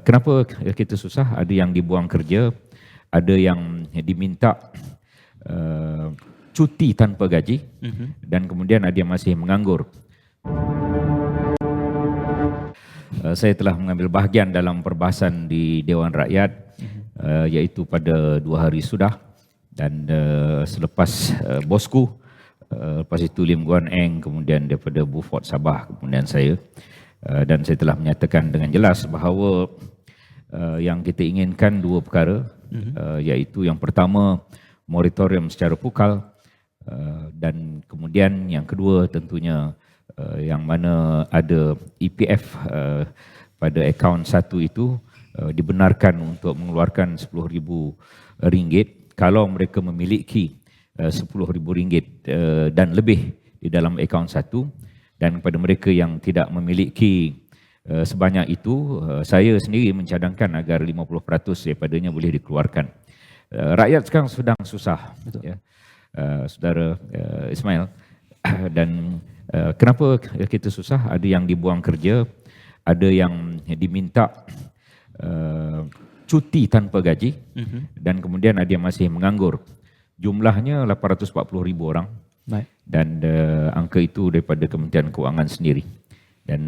Kenapa kita susah? Ada yang dibuang kerja, ada yang diminta cuti tanpa gaji, dan kemudian ada yang masih menganggur. Saya telah mengambil bahagian dalam perbahasan di Dewan Rakyat, iaitu pada 2 hari sudah, dan selepas bosku, lepas itu Lim Guan Eng, kemudian daripada Beaufort Sabah, kemudian saya, dan saya telah menyatakan dengan jelas bahawa yang kita inginkan 2 perkara, iaitu yang pertama moratorium secara pukal, dan kemudian yang kedua tentunya yang mana ada EPF pada akaun 1 itu dibenarkan untuk mengeluarkan RM10,000 kalau mereka memiliki RM10,000 dan lebih di dalam akaun 1, dan kepada mereka yang tidak memiliki sebanyak itu, saya sendiri mencadangkan agar 50% daripadanya boleh dikeluarkan. Rakyat sekarang sedang susah, ya, Saudara Ismail, dan kenapa kita susah? Ada yang dibuang kerja, ada yang diminta cuti tanpa gaji, dan kemudian ada yang masih menganggur. Jumlahnya 840,000 orang. Baik. Dan angka itu daripada Kementerian Kewangan sendiri. Dan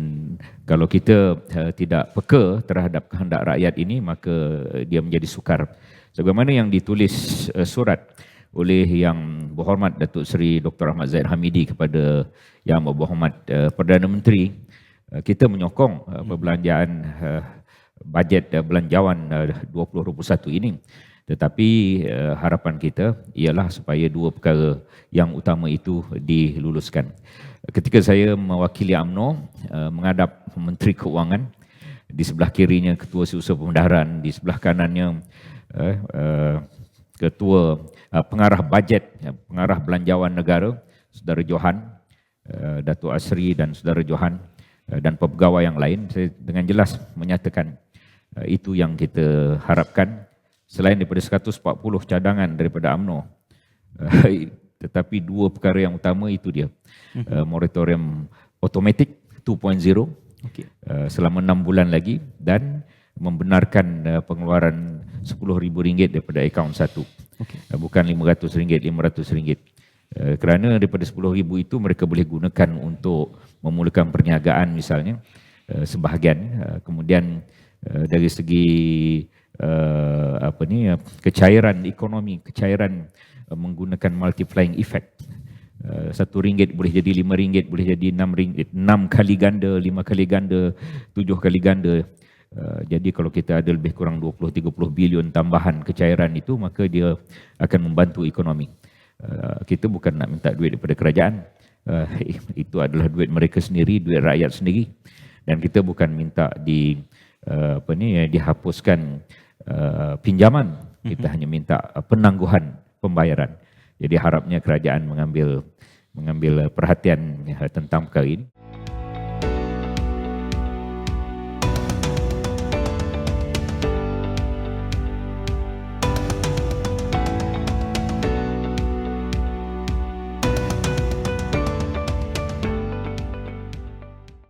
kalau kita tidak peka terhadap kehendak rakyat ini, maka dia menjadi sukar. Sebagaimana yang ditulis surat oleh Yang Berhormat Datuk Seri Dr. Ahmad Zahid Hamidi kepada Yang Berhormat Perdana Menteri, kita menyokong perbelanjaan bajet belanjawan 2021 ini. Tetapi harapan kita ialah supaya 2 perkara yang utama itu diluluskan. Ketika saya mewakili UMNO menghadap Menteri Keuangan, di sebelah kirinya Ketua Setiausaha Pembendaharaan, di sebelah kanannya Ketua Pengarah Bajet, Pengarah Belanjawan Negara, Saudara Johan, Datuk Asri dan Saudara Johan, dan pegawai yang lain, saya dengan jelas menyatakan itu yang kita harapkan. Selain daripada 140 cadangan daripada UMNO, tetapi 2 perkara yang utama itu dia. Moratorium automatic 2.0 selama 6 bulan lagi, dan membenarkan pengeluaran RM10,000 daripada akaun 1. Bukan RM500, RM500. Kerana daripada RM10,000 itu mereka boleh gunakan untuk memulakan perniagaan misalnya, sebahagian. Kemudian dari segi kecairan ekonomi, kecairan menggunakan multiplying effect. RM1 boleh jadi RM5, boleh jadi RM6, 6 kali ganda, 5 kali ganda, 7 kali ganda. Jadi kalau kita ada lebih kurang 20-30 bilion tambahan kecairan itu, maka dia akan membantu ekonomi. Kita bukan nak minta duit daripada kerajaan. Itu adalah duit mereka sendiri, duit rakyat sendiri. Dan kita bukan minta dihapuskan pinjaman. Kita hanya minta penangguhan pembayaran. Jadi harapnya kerajaan mengambil perhatian tentang perkara ini.